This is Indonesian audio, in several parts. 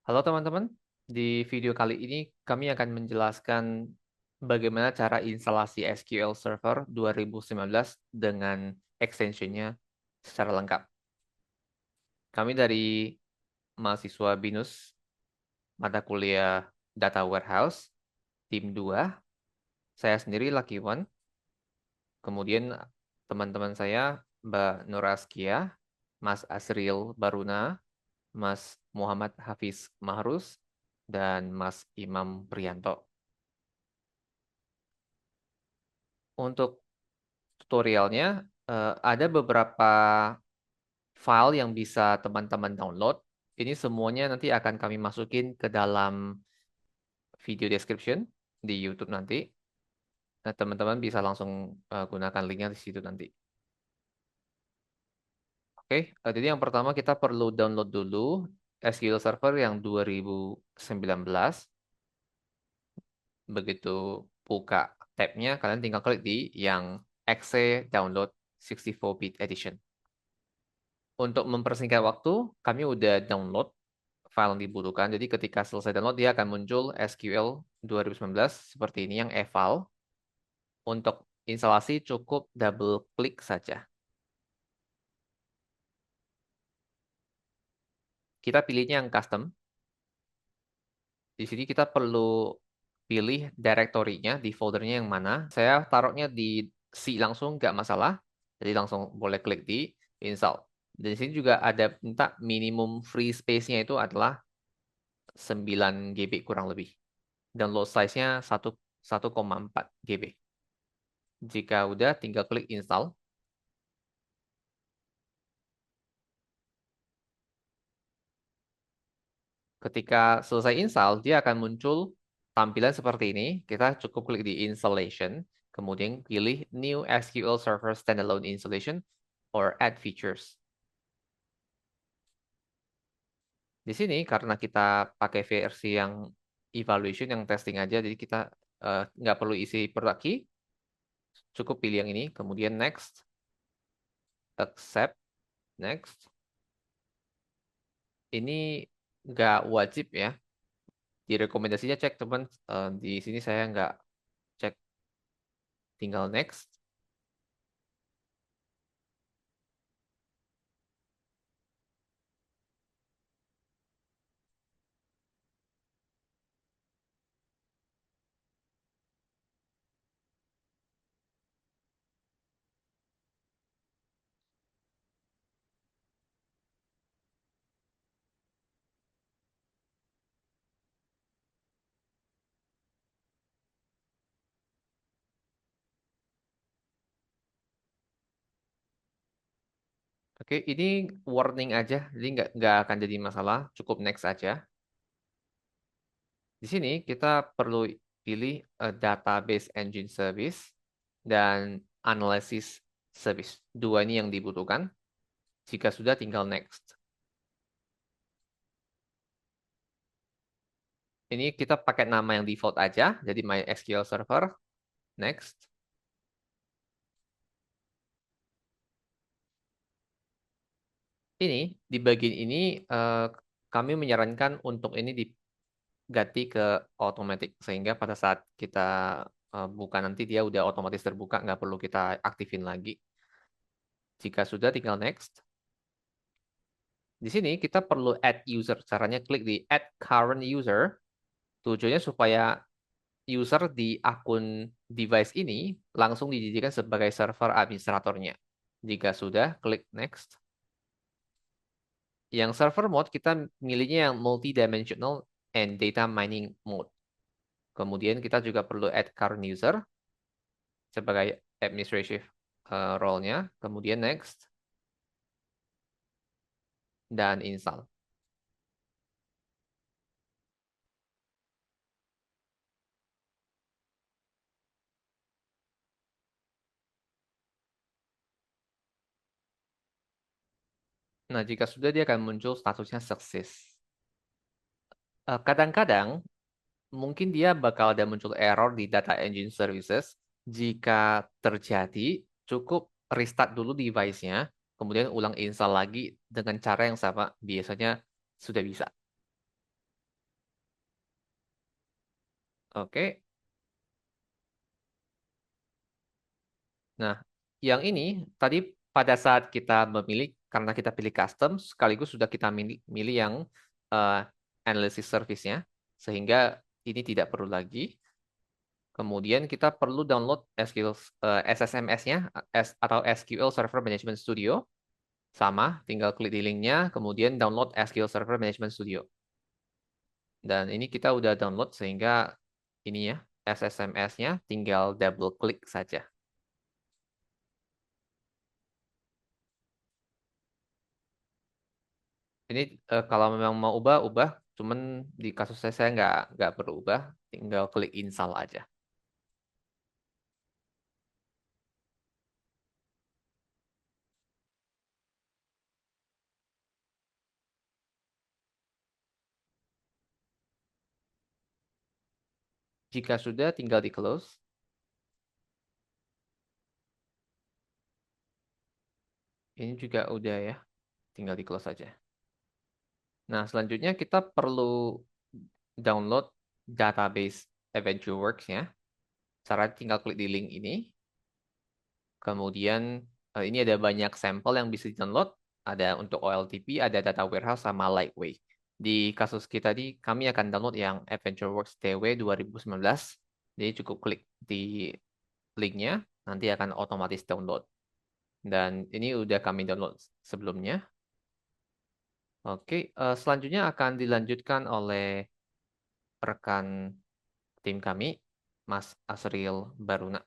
Halo teman-teman, di video kali ini kami akan menjelaskan bagaimana cara instalasi SQL Server 2019 dengan extensionnya secara lengkap. Kami dari mahasiswa BINUS, mata kuliah Data Warehouse, tim 2. Saya sendiri Lakiwan, kemudian teman-teman saya Mbak Nuraskia, Mas Asril Baruna, Mas Muhammad Hafiz Mahrus, dan Mas Imam Priyanto. Untuk tutorialnya, ada beberapa file yang bisa teman-teman download. Ini semuanya nanti akan kami masukin ke dalam video description di YouTube nanti. Nah, teman-teman bisa langsung gunakan linknya di situ nanti. Oke, jadi yang pertama kita perlu download dulu SQL Server yang 2019. Begitu buka tabnya, kalian tinggal klik di yang exe download 64-bit edition. Untuk mempersingkat waktu, kami udah download file yang dibutuhkan. Jadi ketika selesai download, dia akan muncul SQL 2019 seperti ini yang eval. Untuk instalasi cukup double klik saja. Kita pilihnya yang custom. Di sini kita perlu pilih direktorinya di foldernya yang mana. Saya taruhnya di C langsung, nggak masalah. Jadi langsung boleh klik di install. Dan di sini juga ada minta minimum free space-nya itu adalah 9 GB kurang lebih. Download size-nya 1,4 GB. Jika udah, tinggal klik install. Ketika selesai install, dia akan muncul tampilan seperti ini. Kita cukup klik di installation, kemudian pilih New SQL Server Standalone Installation or Add Features. Di sini karena kita pakai versi yang evaluation, yang testing aja, jadi kita nggak perlu isi product key, cukup pilih yang ini, kemudian next, accept, next. Ini nggak wajib ya. Di rekomendasinya cek teman. Di sini saya nggak cek, tinggal next. Oke, ini warning aja, jadi nggak akan jadi masalah. Cukup next aja. Di sini kita perlu pilih database engine service dan analysis service. Dua ini yang dibutuhkan. Jika sudah, tinggal next. Ini kita pakai nama yang default aja, jadi MySQL Server. Next. Ini di bagian ini eh, kami menyarankan untuk ini diganti ke automatic sehingga pada saat kita buka nanti dia udah otomatis terbuka, nggak perlu kita aktifin lagi. Jika sudah, tinggal next. Di sini kita perlu add user. Caranya klik di add current user. Tujuannya supaya user di akun device ini langsung dijadikan sebagai server administratornya. Jika sudah, klik next. Yang server mode kita milihnya yang multi-dimensional and data mining mode. Kemudian kita juga perlu add current user sebagai administrative role-nya. Kemudian next dan install. Nah, jika sudah dia akan muncul statusnya sukses. Kadang-kadang mungkin dia bakal ada muncul error di data engine services. Jika terjadi, cukup restart dulu device-nya, kemudian ulang install lagi dengan cara yang sama. Biasanya sudah bisa. Oke. Nah, yang ini tadi pada saat kita memilih, karena kita pilih custom, sekaligus sudah kita milih yang eh, analysis service-nya, sehingga ini tidak perlu lagi. Kemudian kita perlu download SQL, SSMS-nya atau SQL Server Management Studio. Sama, tinggal klik di linknya, kemudian download SQL Server Management Studio. Dan ini kita udah download sehingga ini ya, SSMS-nya tinggal double klik saja. Ini kalau memang mau ubah, ubah. Cuman di kasus saya nggak perlu ubah, tinggal klik install aja. Jika sudah, tinggal di close. Ini juga udah ya, tinggal di close aja. Nah, selanjutnya kita perlu download database AdventureWorks-nya. Cara tinggal klik di link ini. Kemudian ini ada banyak sampel yang bisa di-download. Ada untuk OLTP, ada Data Warehouse, sama Lightweight. Di kasus kita di kami akan download yang AdventureWorks TW 2019. Jadi cukup klik di linknya, nanti akan otomatis download. Dan ini udah kami download sebelumnya. Oke, selanjutnya akan dilanjutkan oleh rekan tim kami, Mas Asriel Baruna.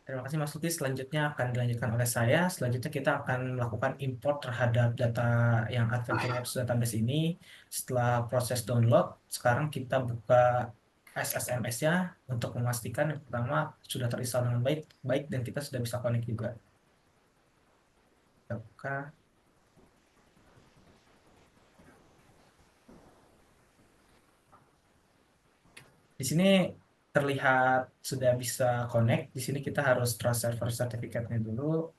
Terima kasih Mas Luki. Selanjutnya akan dilanjutkan oleh saya. Selanjutnya kita akan melakukan import terhadap data yang AdventureWorks Database ini. Setelah proses download, sekarang kita buka SSMS-nya untuk memastikan yang pertama sudah terinstall dengan baik, baik dan kita sudah bisa connect juga. Kita buka. Di sini terlihat sudah bisa connect. Di sini kita harus trust server certificate-nya dulu,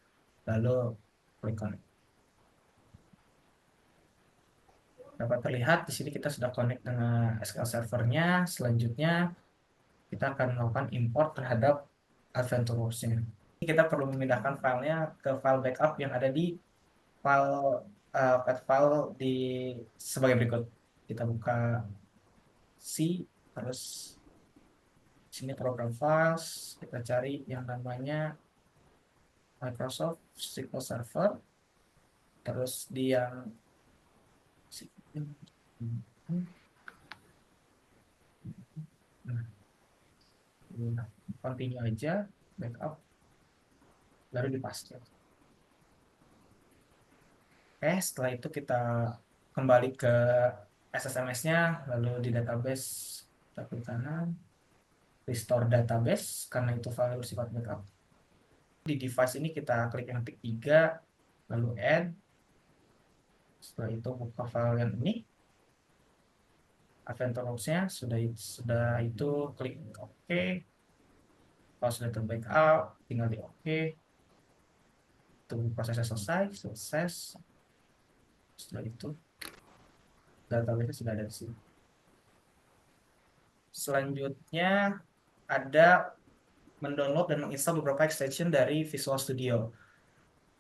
lalu klik connect. Dapat terlihat di sini kita sudah connect dengan SQL servernya. Selanjutnya kita akan melakukan import terhadap AdventureWorks-nya. Kita perlu memindahkan filenya ke file backup yang ada di file path file di sebagai berikut. Kita buka C, terus sini program files, kita cari yang namanya Microsoft SQL Server, terus di yang nah, continue aja, backup, baru dipaste. Oke, setelah itu kita kembali ke SSMS-nya, lalu di database kita klik kanan, restore database karena itu file bersifat backup. Di device ini kita klik yang tik 3, lalu add. Setelah itu buka file yang ini, AdventureWorks-nya sudah itu klik OK. Kalau sudah terbackup, tinggal di OK. Tunggu prosesnya selesai, sukses. Setelah itu database sudah ada di sini. Selanjutnya ada mendownload dan menginstal beberapa extension dari Visual Studio.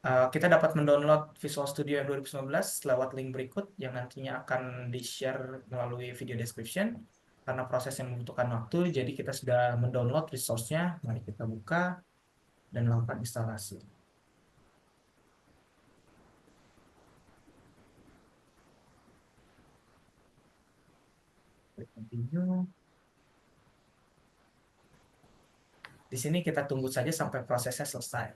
Kita dapat mendownload Visual Studio yang 2019 lewat link berikut yang nantinya akan di-share melalui video description. Karena proses yang membutuhkan waktu, jadi kita sudah mendownload resource-nya. Mari kita buka dan lakukan instalasi. Klik continue. Di sini kita tunggu saja sampai prosesnya selesai.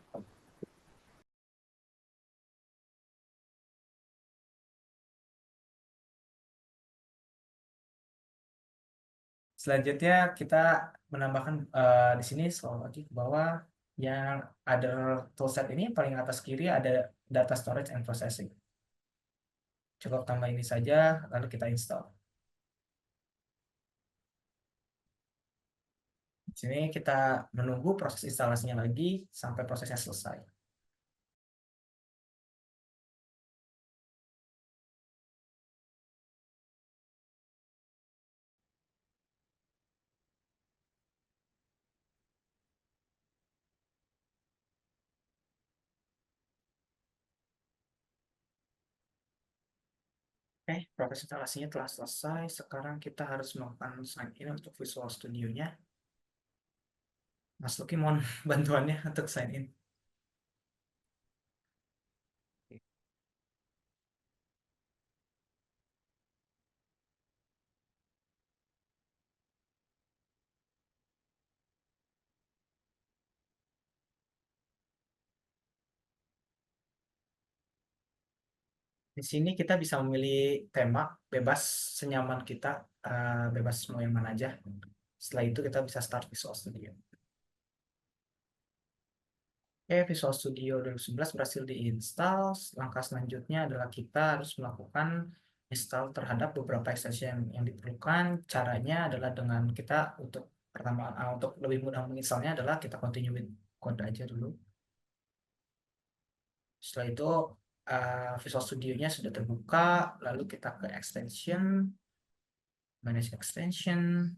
Selanjutnya kita menambahkan di sini scroll lagi ke bawah yang ada toolset ini paling atas kiri ada data storage and processing. Cukup tambah ini saja lalu kita install. Di sini kita menunggu proses instalasinya lagi sampai prosesnya selesai. Proses instalasinya telah selesai. Sekarang kita harus melakukan sign in untuk Visual Studio-nya. Mas Luki mohon bantuannya untuk sign in. Di sini kita bisa memilih tema bebas senyaman kita, bebas mau yang mana aja. Setelah itu kita bisa start Visual Studio. Visual Studio 2011 berhasil diinstal. Langkah selanjutnya adalah kita harus melakukan install terhadap beberapa extension yang diperlukan. Caranya adalah dengan kita untuk pertama, untuk lebih mudah menginstalnya adalah kita continue with code aja dulu. Setelah itu Visual Studio-nya sudah terbuka, lalu kita ke extension, manage extension.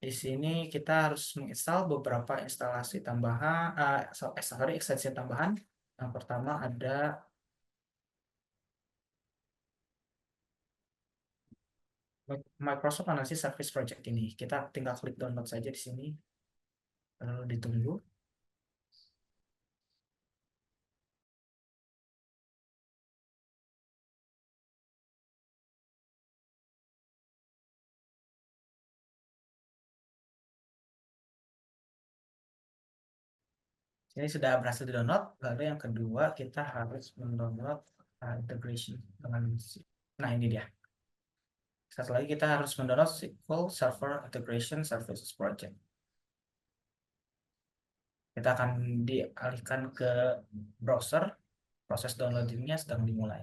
Di sini kita harus menginstal beberapa instalasi tambahan, sorry, extension tambahan. Yang pertama ada Microsoft Analysis Service Project ini. Kita tinggal klik download saja di sini, lalu ditunggu. Ini sudah berhasil di-download. Lalu yang kedua kita harus mendownload integration dengan nah ini dia. Satu lagi kita harus mendownload SQL Server Integration Services Project. Kita akan dialihkan ke browser. Proses downloadingnya sedang dimulai.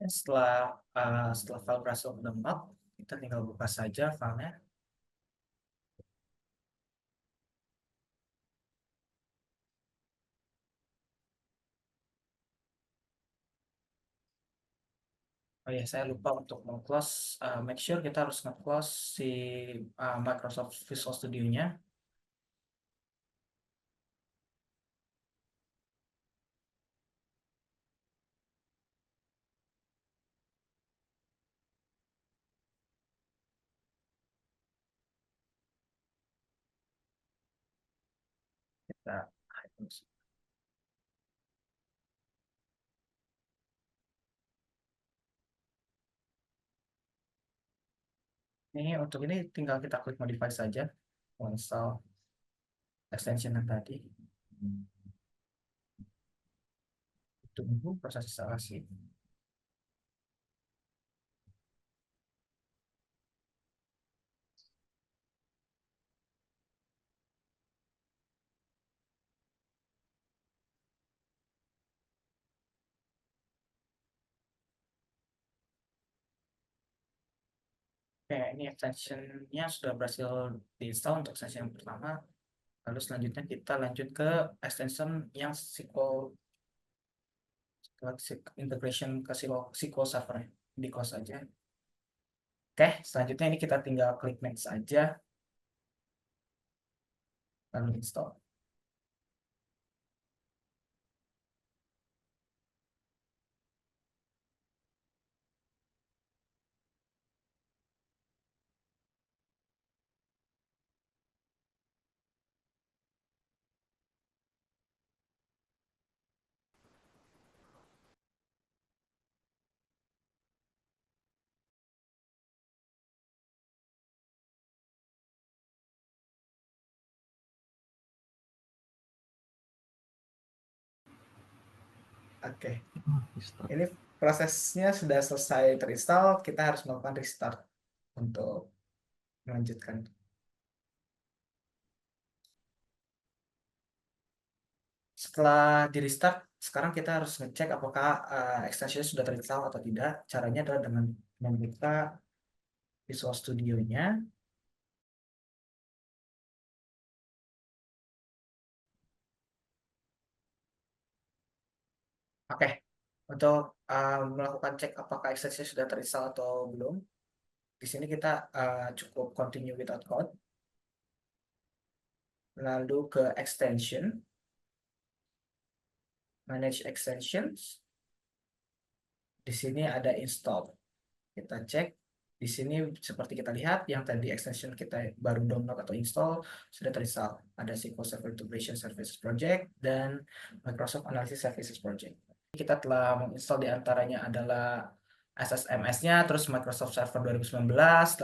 Setelah file berhasil download, kita tinggal buka saja filenya. Oh ya, saya lupa untuk meng-close. Make sure kita harus nge-close si Microsoft Visual Studio-nya. Kita ini untuk ini tinggal kita klik modify saja, install extension yang tadi. Tunggu proses instalasi. Oke, ini extensionnya sudah berhasil diinstal untuk extension yang pertama. Lalu selanjutnya kita lanjut ke extension yang SQL integration ke SQL Server di close aja. Oke, selanjutnya ini kita tinggal klik next aja, lalu install. Oke, ini prosesnya sudah selesai terinstall. Kita harus melakukan restart untuk melanjutkan. Setelah di restart, sekarang kita harus ngecek apakah extension sudah terinstall atau tidak. Caranya adalah dengan membuka Visual Studio-nya. Oke, untuk melakukan cek apakah extension sudah terinstall atau belum, di sini kita cukup continue without code, lalu ke extension. manage extensions. Di sini ada install. Kita cek. Di sini seperti kita lihat yang tadi extension kita baru download atau install sudah terinstall. Ada SQL Server Integration Services Project dan Microsoft Analysis Services Project. Kita telah menginstall di antaranya adalah SSMS-nya, terus Microsoft Server 2019,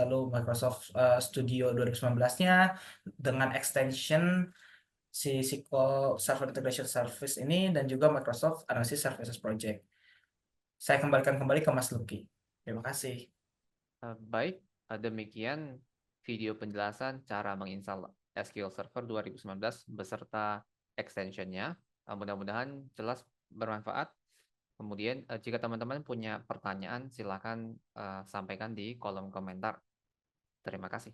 lalu Microsoft Studio 2019-nya dengan extension si SQL Server Integration Service ini dan juga Microsoft Analysis Services Project. Saya kembalikan kembali ke Mas Luki. Terima kasih. Baik, demikian video penjelasan cara menginstal SQL Server 2019 beserta extensionnya. Mudah-mudahan jelas bermanfaat. Kemudian jika teman-teman punya pertanyaan, silakan sampaikan di kolom komentar. Terima kasih.